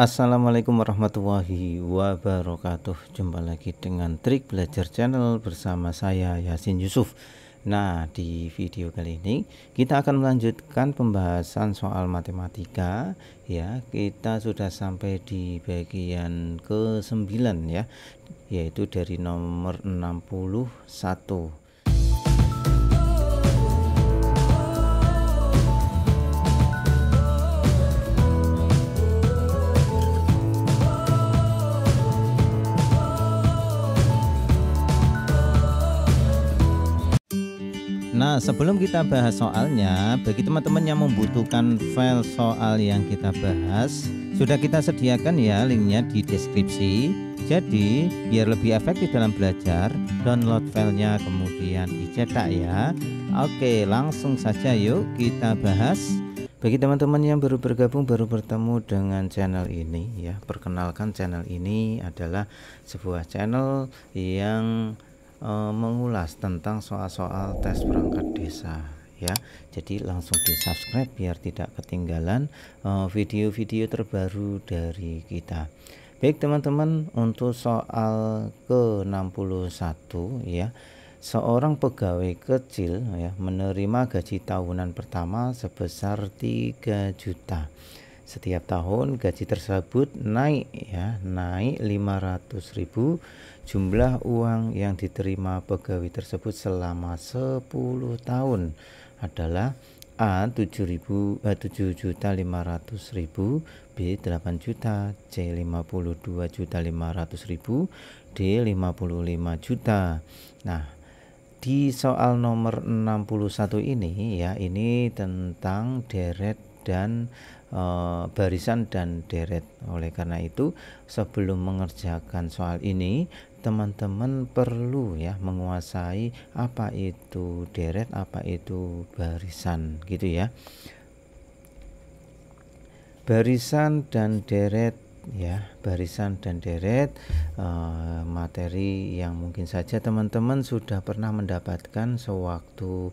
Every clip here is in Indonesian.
Assalamualaikum warahmatullahi wabarakatuh. Jumpa lagi dengan Trik Belajar Channel bersama saya Yasin Yusuf. Nah, di video kali ini kita akan melanjutkan pembahasan soal matematika ya. Kita sudah sampai di bagian ke-9 ya, yaitu dari nomor 61. Nah, sebelum kita bahas soalnya, bagi teman-teman yang membutuhkan file soal yang kita bahas, sudah kita sediakan ya linknya di deskripsi. Jadi, biar lebih efektif dalam belajar, download filenya kemudian dicetak ya. Oke, langsung saja yuk kita bahas. Bagi teman-teman yang baru bergabung, baru bertemu dengan channel ini ya, perkenalkan channel ini adalah sebuah channel yang mengulas tentang soal-soal tes perangkat desa ya. Jadi langsung di subscribe biar tidak ketinggalan video-video terbaru dari kita. Baik teman-teman, untuk soal ke-61 ya, seorang pegawai kecil ya menerima gaji tahunan pertama sebesar 3 juta. Setiap tahun gaji tersebut naik ya, naik 500.000. Jumlah uang yang diterima pegawai tersebut selama 10 tahun adalah A 7.500.000, B 8 juta, C 52.500.000, D 55 juta. Nah, di soal nomor 61 ini ya, ini tentang deret dan barisan dan deret. Oleh karena itu, sebelum mengerjakan soal ini, teman-teman perlu ya menguasai apa itu deret, apa itu barisan gitu ya. Barisan dan deret ya, barisan dan deret materi yang mungkin saja teman-teman sudah pernah mendapatkan sewaktu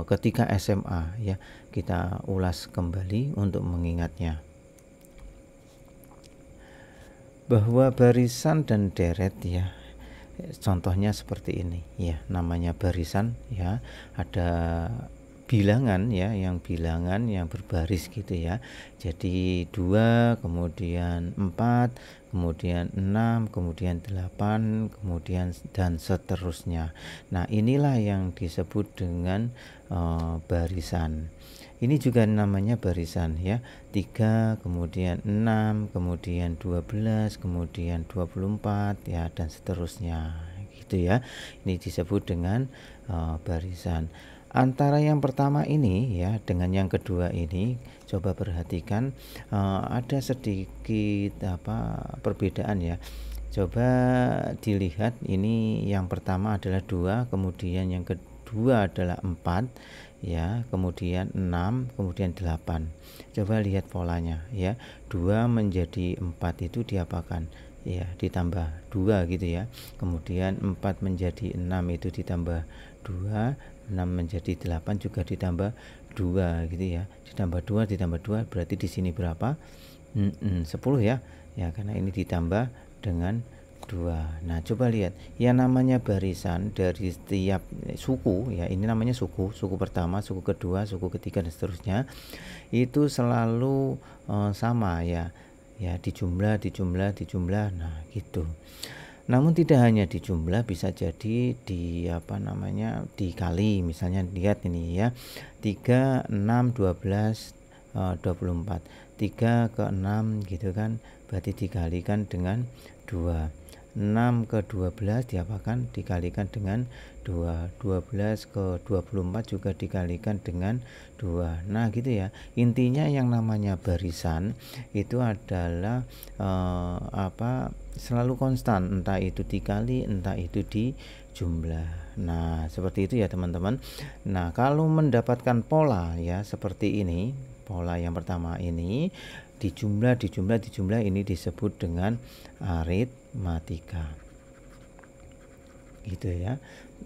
ketika SMA ya. Kita ulas kembali untuk mengingatnya, bahwa barisan dan deret ya, contohnya seperti ini ya. Namanya barisan ya, ada bilangan ya, yang bilangan yang berbaris gitu ya. Jadi 2, kemudian 4, kemudian 6, kemudian 8, kemudian dan seterusnya. Nah, inilah yang disebut dengan barisan. Ini juga namanya barisan ya. 3, kemudian 6, kemudian 12, kemudian 24 ya, dan seterusnya gitu ya. Ini disebut dengan barisan. Antara yang pertama ini ya dengan yang kedua ini, coba perhatikan ada sedikit perbedaan ya. Coba dilihat, ini yang pertama adalah 2, kemudian yang kedua adalah 4 ya, kemudian 6, kemudian 8. Coba lihat polanya ya. 2 menjadi 4 itu diapakan? Ya, ditambah 2 gitu ya. Kemudian 4 menjadi 6 itu ditambah 2, 6 menjadi 8 juga ditambah 2 gitu ya. Ditambah 2 ditambah 2 berarti di sini berapa? 10 ya. Ya, karena ini ditambah dengan 2. Nah, coba lihat yang namanya barisan dari setiap suku ya, ini namanya suku pertama, suku kedua, suku ketiga dan seterusnya, itu selalu sama ya. Ya, dijumlah. Nah, gitu. Namun tidak hanya dijumlah, bisa jadi dikali. Misalnya lihat ini ya. 3, 6, 12, 24. 3 ke 6 gitu kan, berarti dikalikan dengan 2. 6 ke 12 diapakan? Dikalikan dengan 2. 12 ke 24 juga dikalikan dengan 2. Nah, gitu ya. Intinya yang namanya barisan itu adalah selalu konstan, entah itu dikali, entah itu dijumlah. Nah, seperti itu ya teman-teman. Nah, kalau mendapatkan pola ya seperti ini, pola yang pertama ini dijumlah ini disebut dengan aritmatika gitu ya.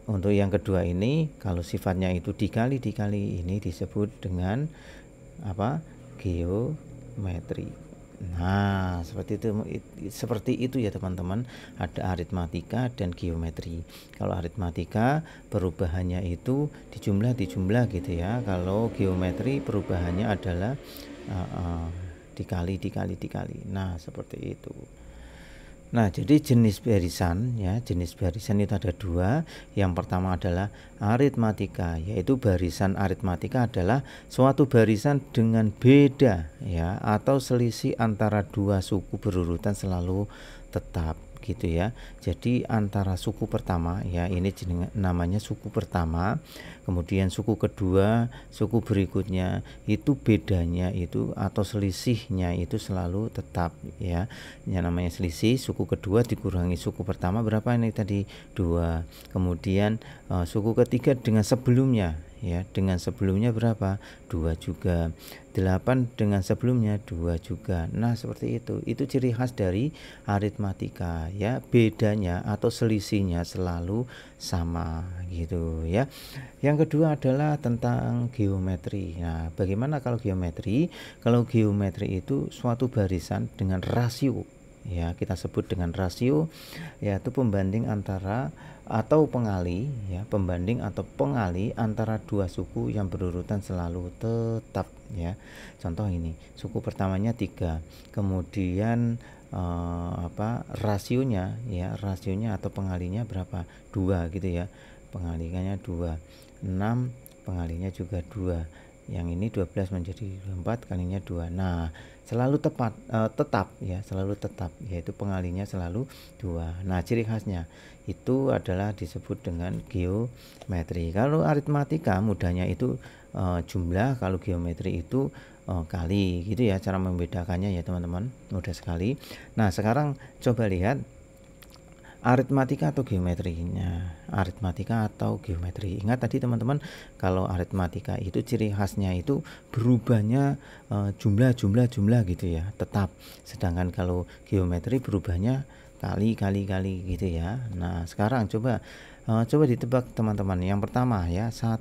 Untuk yang kedua ini, kalau sifatnya itu dikali ini disebut dengan geometri. Nah, seperti itu ya teman-teman. Ada aritmatika dan geometri. Kalau aritmatika perubahannya itu dijumlah gitu ya. Kalau geometri perubahannya adalah dikali. Nah, seperti itu. Nah, jadi jenis barisan ya, jenis barisan itu ada dua. Yang pertama adalah aritmatika, yaitu barisan aritmatika adalah suatu barisan dengan beda ya atau selisih antara dua suku berurutan selalu tetap gitu ya. Jadi antara suku pertama ya, ini namanya suku pertama, kemudian suku kedua, suku berikutnya, itu bedanya itu atau selisihnya itu selalu tetap ya. Yang namanya selisih, suku kedua dikurangi suku pertama berapa ini tadi? 2. Kemudian suku ketiga dengan sebelumnya ya, dengan sebelumnya berapa? 2 juga. 8 dengan sebelumnya 2 juga. Nah, seperti itu. Itu ciri khas dari aritmatika ya, bedanya atau selisihnya selalu sama gitu ya. Yang kedua adalah tentang geometri. Nah, bagaimana kalau geometri? Kalau geometri itu suatu barisan dengan rasio ya, kita sebut dengan rasio, yaitu pembanding antara atau pengali ya, pembanding atau pengali antara dua suku yang berurutan selalu tetap ya. Contoh ini, suku pertamanya 3, kemudian rasionya ya, rasionya atau pengalinya berapa? 2 gitu ya, pengaliannya 2. 6 pengalinya juga 2, yang ini 12 menjadi 4 kalinya 2. Nah, selalu tetap ya, selalu tetap, yaitu pengalinya selalu 2. Nah, ciri khasnya itu adalah disebut dengan geometri. Kalau aritmatika mudahnya itu jumlah, kalau geometri itu kali gitu ya, cara membedakannya ya teman-teman, mudah sekali. Nah, sekarang coba lihat aritmatika atau geometrinya. Aritmatika atau geometri. Ingat tadi teman-teman, kalau aritmatika itu ciri khasnya itu berubahnya jumlah gitu ya, tetap. Sedangkan kalau geometri berubahnya kali gitu ya. Nah, sekarang coba ditebak teman-teman. Yang pertama ya, 1,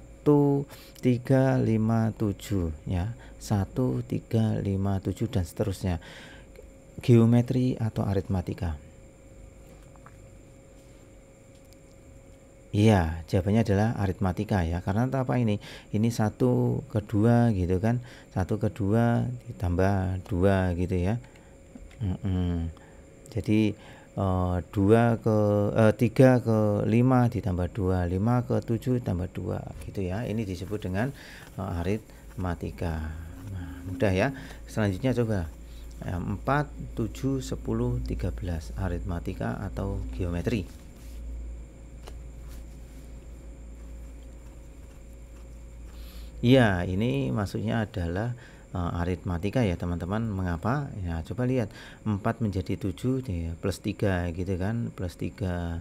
3, 5, 7 ya. 1, 3, 5, 7 dan seterusnya. Geometri atau aritmatika? Iya, jawabannya adalah aritmatika ya. Karena apa ini? Ini 1 ke 2 gitu kan. 1 ke 2 ditambah 2 gitu ya. Jadi 3 ke 5 ditambah 2, 5 ke 7 ditambah 2 gitu ya. Ini disebut dengan aritmatika. Nah, mudah ya. Selanjutnya coba 4, 7, 10, 13, aritmatika atau geometri? Iya, ini maksudnya adalah aritmatika ya teman-teman. Mengapa? Ya, coba lihat 4 menjadi 7 ya, plus 3 gitu kan, plus 3.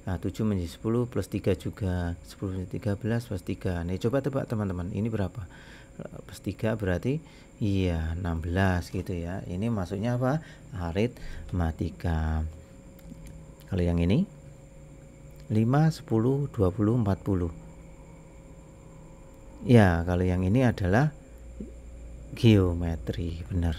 Nah, 7 menjadi 10 plus 3 juga, 10 menjadi 13 plus 3. Nih coba tebak teman-teman, ini berapa? Plus 3 berarti iya 16 gitu ya. Ini maksudnya apa? Aritmatika. Kalau yang ini 5, 10, 20, 40. Ya, kalau yang ini adalah geometri, benar.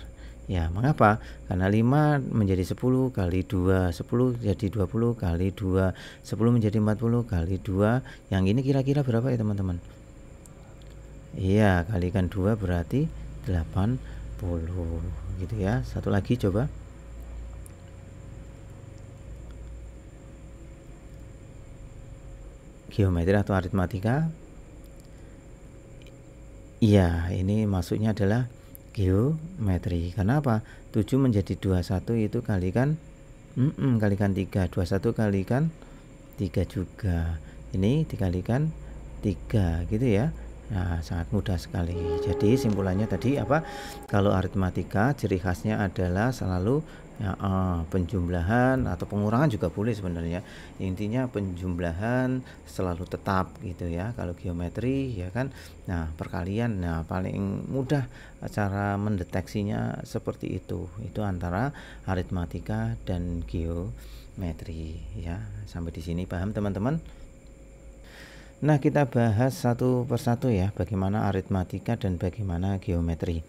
Ya, mengapa? Karena 5 menjadi 10 kali 2, 10 jadi 20 kali 2, 10 menjadi 40 kali 2. Yang ini kira-kira berapa ya teman-teman? Iya, kalikan 2 berarti 80 gitu ya. Satu lagi coba. Geometri atau aritmatika? Iya, ini maksudnya adalah geometri. Kenapa? 7 menjadi 21 itu kalikan kalikan 3. 21 kalikan 3 juga. Ini dikalikan 3 gitu ya. Nah, sangat mudah sekali. Jadi simpulannya tadi apa? Kalau aritmatika ciri khasnya adalah selalu ya, penjumlahan atau pengurangan juga boleh sebenarnya. Intinya penjumlahan selalu tetap gitu ya. Kalau geometri ya kan, nah perkalian. Nah, paling mudah cara mendeteksinya seperti itu. Itu antara aritmatika dan geometri ya. Sampai di sini paham teman-teman? Nah, kita bahas satu persatu ya, bagaimana aritmatika dan bagaimana geometri.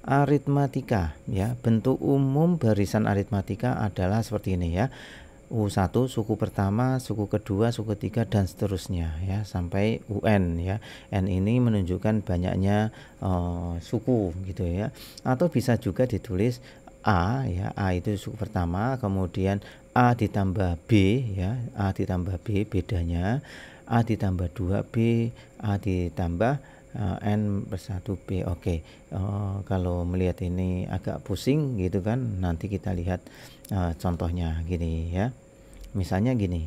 aritmatika ya. Bentuk umum barisan aritmatika adalah seperti ini ya. U1 suku pertama, suku kedua, suku ketiga dan seterusnya ya sampai UN ya. N ini menunjukkan banyaknya suku gitu ya. Atau bisa juga ditulis A ya. A itu suku pertama, kemudian A ditambah B ya. A ditambah B bedanya. A ditambah 2B, A ditambah N per 1B. Oke. Kalau melihat ini agak pusing gitu kan, nanti kita lihat contohnya gini ya. Misalnya gini,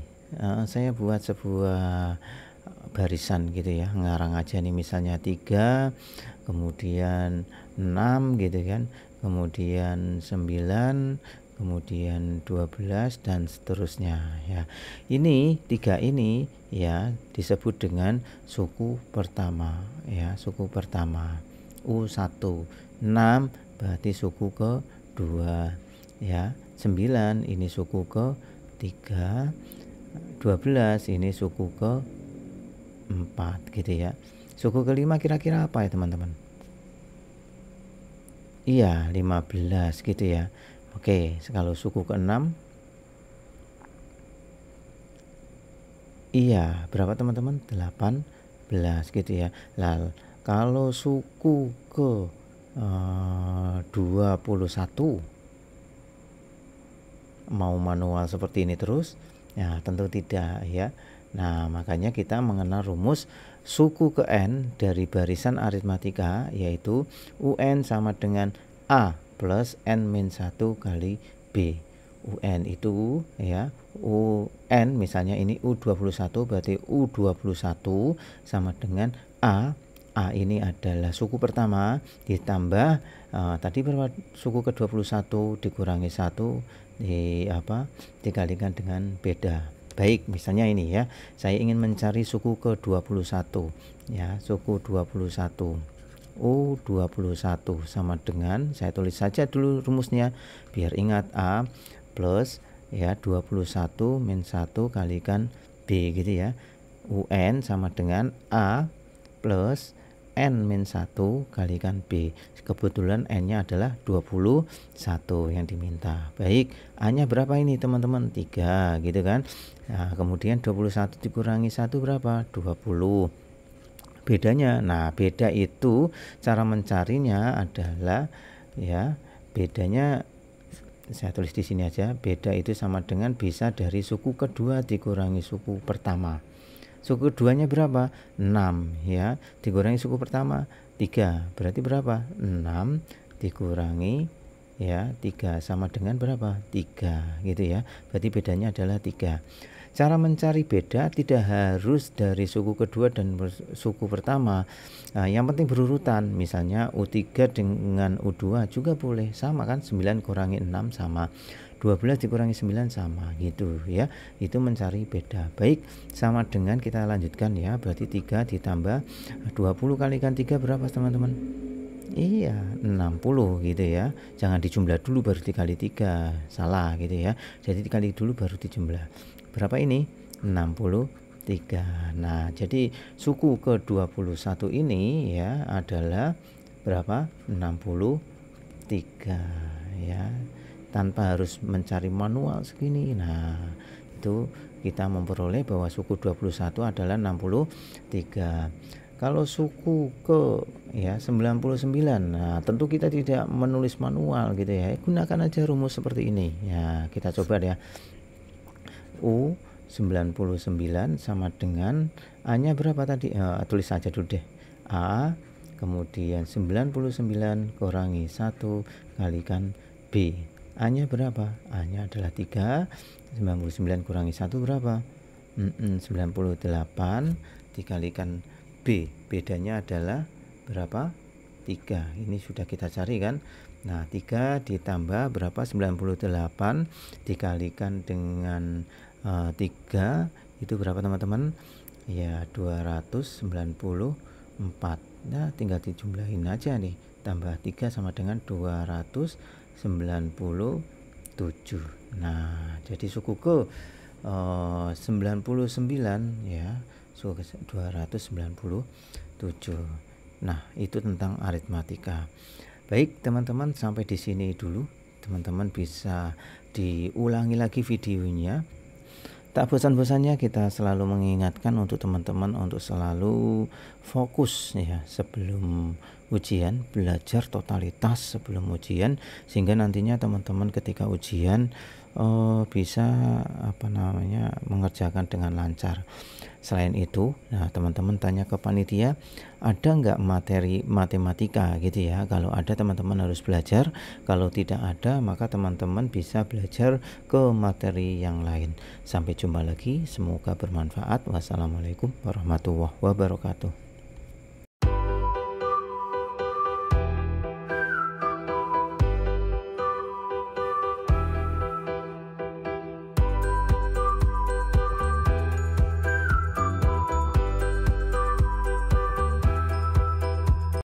saya buat sebuah barisan gitu ya, ngarang aja nih misalnya 3, kemudian 6 gitu kan, kemudian 9, kemudian 12 dan seterusnya ya. Ini 3 ini ya disebut dengan suku pertama ya, suku pertama. U1 6 berarti suku kedua ya. 9 ini suku ke-3, 12 ini suku ke-4 gitu ya. Suku ke-5 kira-kira apa ya teman-teman? Iya 15 gitu ya. Oke, kalau suku ke-6 iya berapa teman-teman? 18 gitu ya. Lalu kalau suku ke 21 mau manual seperti ini terus? Ya tentu tidak ya. Nah makanya kita mengenal rumus suku ke N dari barisan aritmatika, yaitu UN sama dengan A plus N-1 kali B. UN itu ya, UN misalnya ini U21 berarti U21 sama dengan A. A ini adalah suku pertama ditambah tadi berapa, suku ke-21 dikurangi 1 dikalikan dengan beda. Baik, misalnya ini ya, saya ingin mencari suku ke-21 ya, suku 21. U21 sama dengan, saya tulis saja dulu rumusnya biar ingat, A plus ya 21 min 1 kalikan B gitu ya. UN sama dengan A plus N-1 kalikan B. Kebetulan N-nya adalah 21 yang diminta. Baik, A-nya berapa ini teman-teman? 3 gitu kan. Nah, kemudian 21 dikurangi 1 berapa? 20. Bedanya, nah beda itu cara mencarinya adalah ya, bedanya saya tulis di sini aja. Beda itu sama dengan bisa dari suku kedua dikurangi suku pertama. Suku keduanya berapa? 6 ya. Dikurangi suku pertama 3. Berarti berapa? 6 dikurangi ya 3 sama dengan berapa? 3 gitu ya. Berarti bedanya adalah 3. Cara mencari beda tidak harus dari suku kedua dan suku pertama. Nah, yang penting berurutan. Misalnya U3 dengan U2 juga boleh. Sama kan? 9 kurangi 6 sama 12 dikurangi 9 sama gitu ya. Itu mencari beda. Baik, sama dengan kita lanjutkan ya. Berarti 3 ditambah 20 kalikan 3 berapa teman-teman? Iya 60 gitu ya. Jangan dijumlah dulu baru dikali 3, salah gitu ya. Jadi dikali dulu baru dijumlah. Berapa ini? 63. Nah jadi suku ke-21 ini ya adalah berapa? 63 ya, tanpa harus mencari manual segini. Nah itu kita memperoleh bahwa suku 21 adalah 63. Kalau suku ke ya 99, nah tentu kita tidak menulis manual gitu ya, gunakan aja rumus seperti ini ya. Kita coba ya. U99 sama dengan A nya berapa tadi? Tulis saja dulu deh. A kemudian 99 kurangi 1 kalikan B. A nya berapa? A nya adalah 3. 99 kurangi 1 berapa? 98 dikalikan B. Bedanya adalah berapa? 3. Ini sudah kita cari kan. Nah 3 ditambah berapa? 98 dikalikan dengan 3 itu berapa teman-teman? Ya 294. Nah tinggal dijumlahin aja nih. Tambah 3 sama dengan 297. Nah jadi suku ke 99 ya, suku ke 297. Nah itu tentang aritmatika. Baik teman-teman, sampai di sini dulu. Teman-teman bisa diulangi lagi videonya. Tak bosan-bosannya kita selalu mengingatkan untuk teman-teman untuk selalu fokus ya sebelum ujian, belajar totalitas sebelum ujian, sehingga nantinya teman-teman ketika ujian bisa mengerjakan dengan lancar. Selain itu, nah teman-teman tanya ke panitia, ada nggak materi matematika gitu ya. Kalau ada teman-teman harus belajar, kalau tidak ada maka teman-teman bisa belajar ke materi yang lain. Sampai jumpa lagi, semoga bermanfaat. Wassalamualaikum warahmatullahi wabarakatuh.